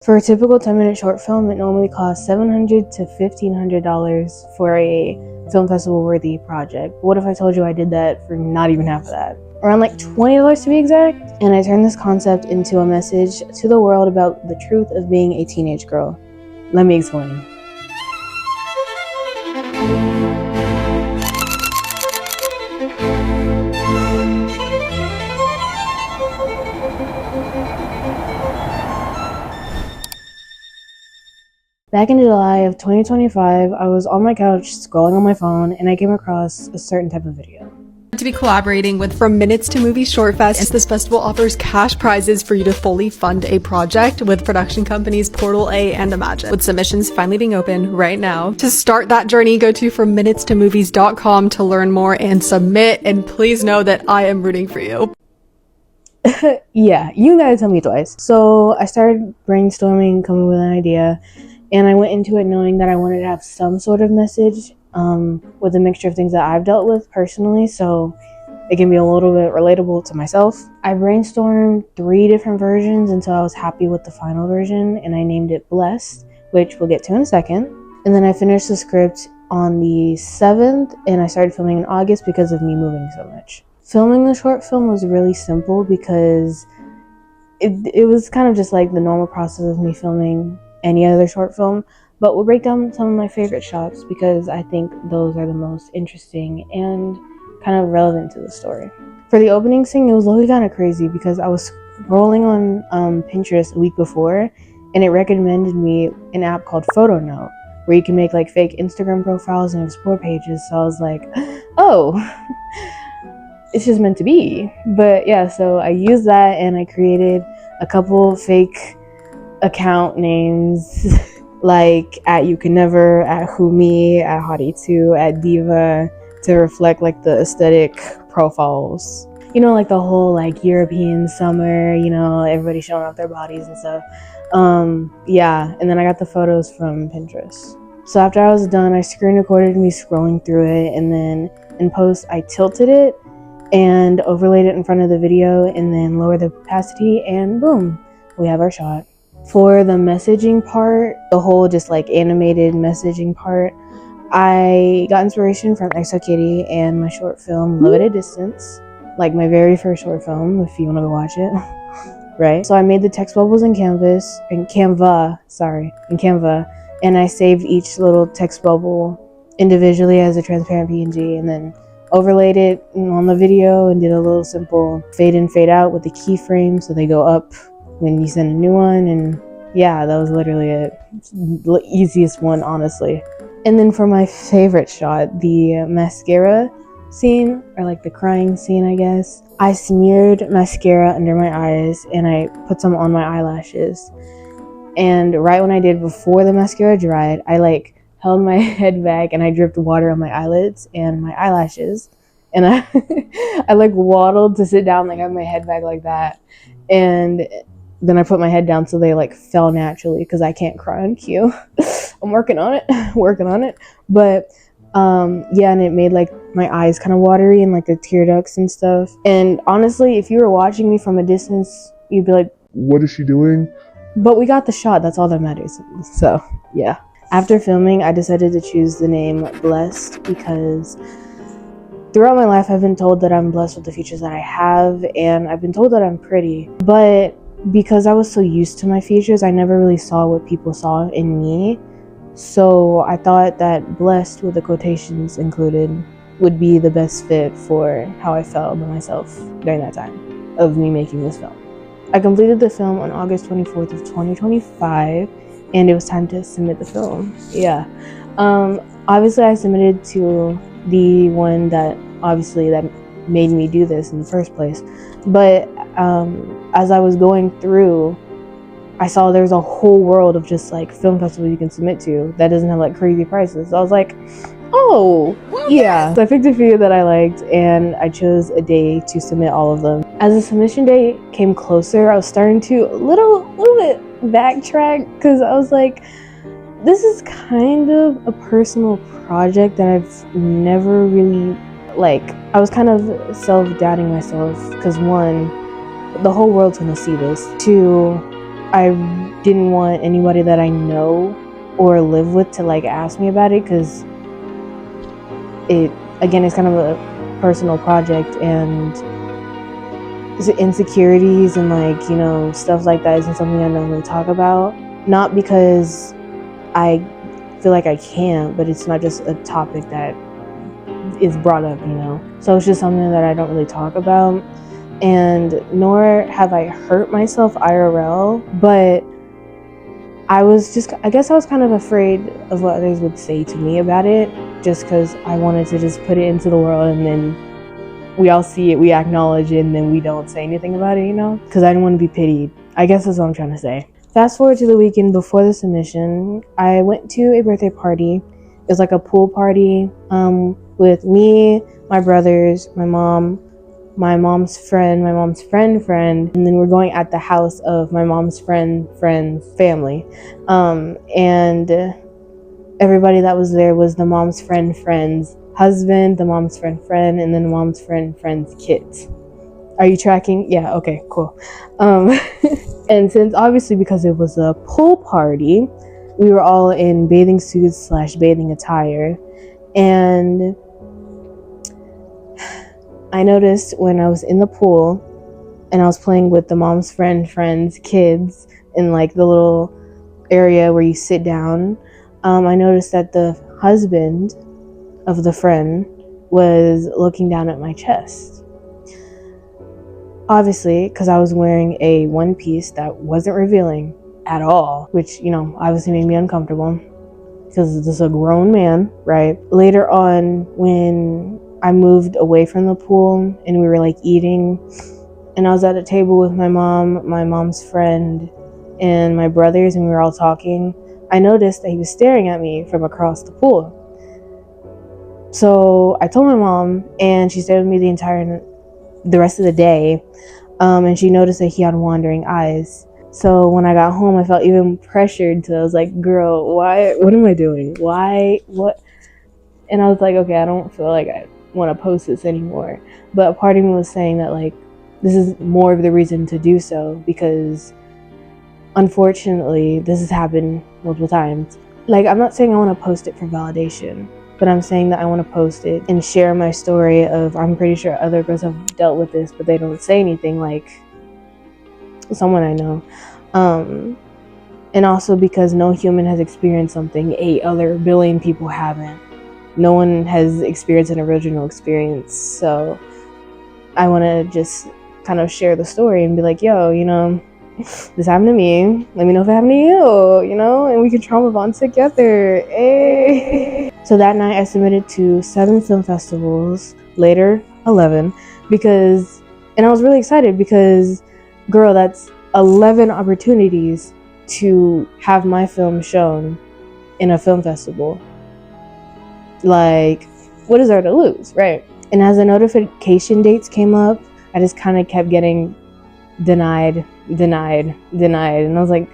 For a typical 10-minute short film, it normally costs $700 to $1,500 for a film festival worthy project. What if I told you I did that for not even half of that? Around like $20 to be exact. And I turned this concept into a message to the world about the truth of being a teenage girl. Let me explain. Back in July of 2025, I was on my couch scrolling on my phone and I came across a certain type of video. To be collaborating with From Minutes to Movies Short Fest, this festival offers cash prizes for you to fully fund a project with production companies Portal A and Imagine, with submissions finally being open right now. To start that journey, go to FromMinutesToMovies.com to learn more and submit, and please know that I am rooting for you. Yeah, you gotta tell me twice. So I started brainstorming, coming with an idea, and I went into it knowing that I wanted to have some sort of message with a mixture of things that I've dealt with personally, so it can be a little bit relatable to myself. I brainstormed 3 different versions until I was happy with the final version, and I named it Blessed, which we'll get to in a second. And then I finished the script on the 7th, and I started filming in August because of me moving so much. Filming the short film was really simple because it was kind of just like the normal process of me filming any other short film, but we'll break down some of my favorite shots because I think those are the most interesting and kind of relevant to the story. For the opening scene, it was really kind of crazy because I was scrolling on Pinterest a week before, and it recommended me an app called Photo Note where you can make like fake Instagram profiles and explore pages. So I was like, oh, it's just meant to be. But yeah, so I used that and I created a couple fake account names like @𝖘𝖈𝖎𝖑𝖘, @𝖘𝖔𝖈𝖎𝖆𝑑𝑘, @𝑑iva, @diva, to reflect like the aesthetic profiles. You know, like the whole like European summer, you know, everybody showing off their bodies and stuff. Yeah, and then I got the photos from Pinterest. So after I was done, I screen recorded me scrolling through it, and then in post I tilted it and overlaid it in front of the video and then lowered the opacity, and boom, we have our shot. For the messaging part, the whole just like animated messaging part, I got inspiration from 𝖘𝖈𝖎𝖑𝖘 and my short film Love at a Distance, like my very first short film, if you want to go watch it. Right? So I made the text bubbles in Canva, and I saved each little text bubble individually as a transparent PNG, and then overlaid it on the video and did a little simple fade in, fade out with the keyframe so they go up when you send a new one. And yeah, that was literally it. The easiest one, honestly. And then for my favorite shot, the mascara scene, or like the crying scene, I guess, I smeared mascara under my eyes and I put some on my eyelashes. And right when I did, before the mascara dried, I like held my head back and I dripped water on my eyelids and my eyelashes, and I like waddled to sit down, like I have my head back like that, and then I put my head down so they like fell naturally because I can't cry on cue. I'm working on it. But yeah, and it made like my eyes kind of watery and like the tear ducts and stuff. And honestly, if you were watching me from a distance, you'd be like, what is she doing? But we got the shot, that's all that matters. So yeah. After filming, I decided to choose the name Blessed because throughout my life I've been told that I'm blessed with the features that I have, and I've been told that I'm pretty. But because I was so used to my features, I never really saw what people saw in me. So I thought that Blessed, with the quotations included, would be the best fit for how I felt about myself during that time of me making this film. I completed the film on August 24th of 2025, and it was time to submit the film. Yeah. Obviously I submitted to the one that made me do this in the first place. But as I was going through, I saw there's a whole world of just like film festivals you can submit to that doesn't have like crazy prices. So I was like, oh, yeah. So I picked a few that I liked and I chose a day to submit all of them. As the submission day came closer, I was starting to a little bit backtrack because I was like, this is kind of a personal project that I've never really, like, I was kind of self-doubting myself because 1, the whole world's gonna see this. 2, I didn't want anybody that I know or live with to like ask me about it, because it's kind of a personal project, and insecurities and like, you know, stuff like that isn't something I normally talk about. Not because I feel like I can't, but it's not just a topic that is brought up, you know. So it's just something that I don't really talk about. And nor have I hurt myself IRL, but I guess I was kind of afraid of what others would say to me about it, just because I wanted to just put it into the world, and then we all see it, we acknowledge it, and then we don't say anything about it, you know? Because I didn't want to be pitied. I guess that's what I'm trying to say. Fast forward to the weekend before the submission, I went to a birthday party. It was like a pool party with me, my brothers, my mom's friend, and then we're going at the house of my mom's friend's family. And everybody that was there was the mom's friend's husband, the mom's friend, and then the mom's friend's kids. Are you tracking? Yeah, okay, cool. And since obviously because it was a pool party, we were all in bathing suits / bathing attire. And I noticed when I was in the pool and I was playing with the mom's friend's kids in like the little area where you sit down, I noticed that the husband of the friend was looking down at my chest. Obviously, because I was wearing a one piece that wasn't revealing at all, which, you know, obviously made me uncomfortable because this is a grown man, right? Later on, when I moved away from the pool and we were like eating, and I was at a table with my mom's friend, and my brothers, and we were all talking, I noticed that he was staring at me from across the pool. So I told my mom, and she stayed with me the rest of the day, and she noticed that he had wandering eyes. So when I got home, I felt even pressured I was like, girl, what am I doing? What? And I was like, okay, I don't feel like I want to post this anymore. But a part of me was saying that like, this is more of the reason to do so, because unfortunately, this has happened multiple times. Like, I'm not saying I want to post it for validation, but I'm saying that I want to post it and share my story of, I'm pretty sure other girls have dealt with this, but they don't say anything, like someone I know. And also because no human has experienced something 8 other billion people haven't. No one has experienced an original experience. So I want to just kind of share the story and be like, yo, you know, this happened to me. Let me know if it happened to you, you know, and we can trauma bond together. Hey. So that night I submitted to 7 film festivals, later 11, and I was really excited because, girl, that's 11 opportunities to have my film shown in a film festival. Like, what is there to lose, right? And as the notification dates came up, I just kind of kept getting denied. And I was like,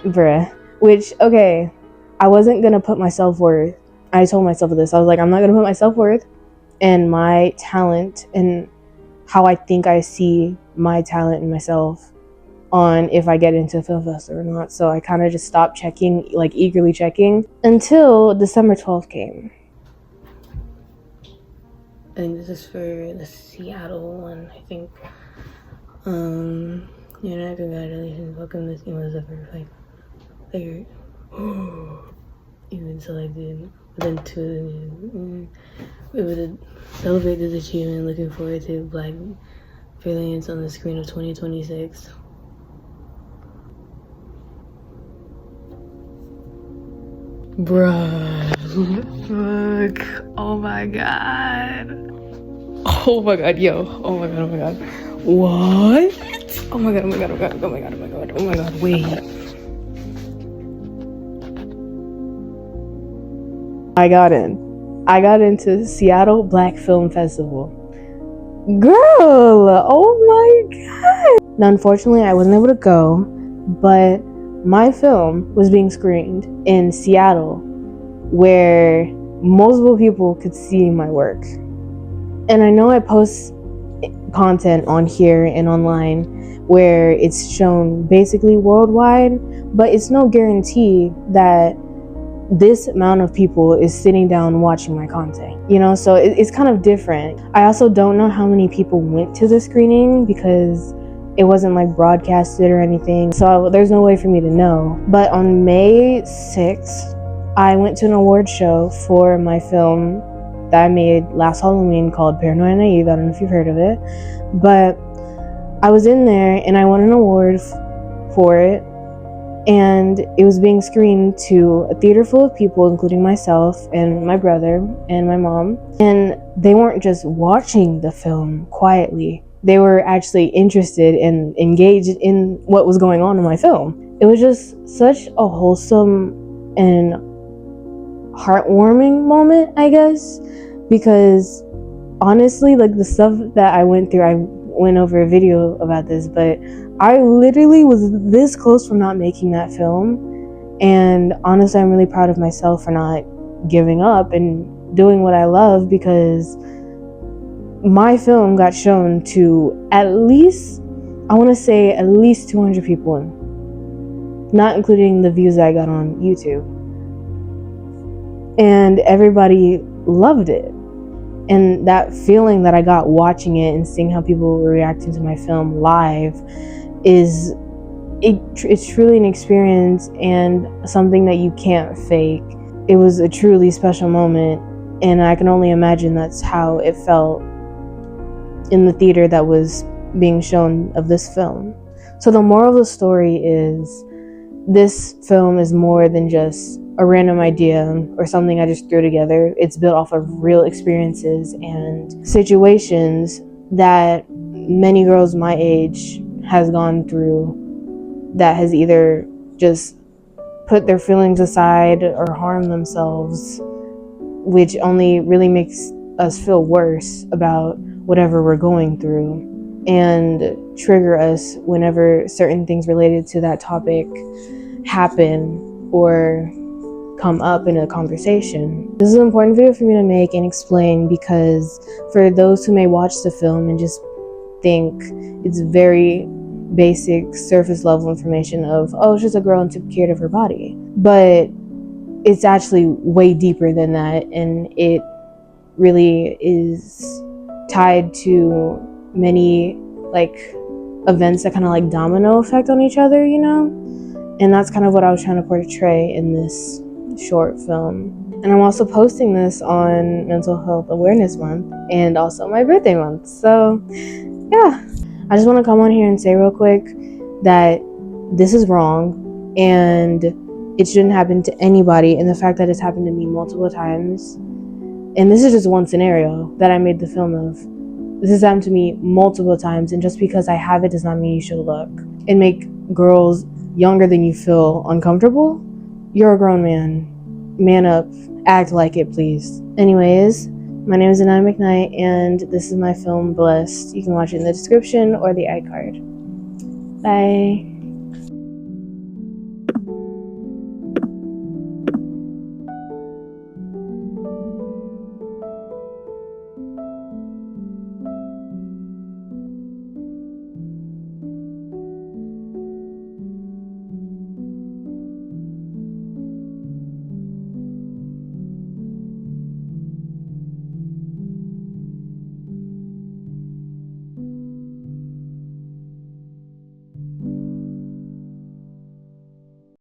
bruh. Which, okay, I wasn't gonna put my self-worth, I told myself this, I was like, I'm not gonna put my self-worth and my talent and how I think I see my talent and myself on if I get into a film festival or not. So I kind of just stopped checking, like eagerly checking, until December 12th came. I think this is for the Seattle one, I think. You know, congratulations, welcome to Team Elizabeth. Like, you've been selected within 2. We would celebrate this achievement, looking forward to Black brilliance on the screen of 2026. Bruh. Fuck. Oh my god. Oh my god, yo. Oh my god. What? Oh my god, wait. I got into Seattle Black Film Festival. Girl, oh my god. Now, unfortunately, I wasn't able to go, but my film was being screened in Seattle, where multiple people could see my work. And I know I post content on here and online where it's shown basically worldwide, but it's no guarantee that this amount of people is sitting down watching my content, you know? So it's kind of different. I also don't know how many people went to the screening because it wasn't like broadcasted or anything, so there's no way for me to know. But on May 6th, I went to an award show for my film that I made last Halloween called Paranoid Naive. I don't know if you've heard of it, but I was in there and I won an award for it, and it was being screened to a theater full of people, including myself and my brother and my mom. And they weren't just watching the film quietly, they were actually interested and engaged in what was going on in my film. It was just such a wholesome and heartwarming moment, I guess, because honestly, like the stuff that I went through, I went over a video about this, but I literally was this close from not making that film. And honestly, I'm really proud of myself for not giving up and doing what I love, because my film got shown to at least, I want to say at least 200 people, not including the views I got on YouTube. And everybody loved it. And that feeling that I got watching it and seeing how people were reacting to my film live it's truly an experience and something that you can't fake. It was a truly special moment, and I can only imagine that's how it felt in the theater that was being shown of this film. So the moral of the story is, this film is more than just a random idea or something I just threw together. It's built off of real experiences and situations that many girls my age has gone through, that has either just put their feelings aside or harmed themselves, which only really makes us feel worse about whatever we're going through and trigger us whenever certain things related to that topic happen or come up in a conversation. This is an important video for me to make and explain, because for those who may watch the film and just think it's very basic surface level information of, oh, it's just a girl insecure of her body, but it's actually way deeper than that, and it really is tied to many like events that kind of like domino effect on each other, you know? And that's kind of what I was trying to portray in this short film. And I'm also posting this on Mental Health Awareness Month and also my birthday month. So yeah, I just want to come on here and say real quick that this is wrong and it shouldn't happen to anybody. And the fact that it's happened to me multiple times, and this is just one scenario that I made the film of, this has happened to me multiple times, and just because I have it does not mean you should look and make girls younger than you feel uncomfortable. You're a grown man. Man up. Act like it, please. Anyways, my name is 𝖘𝖈𝖎𝖑𝖘, and this is my film Blessed. You can watch it in the description or the iCard. Bye.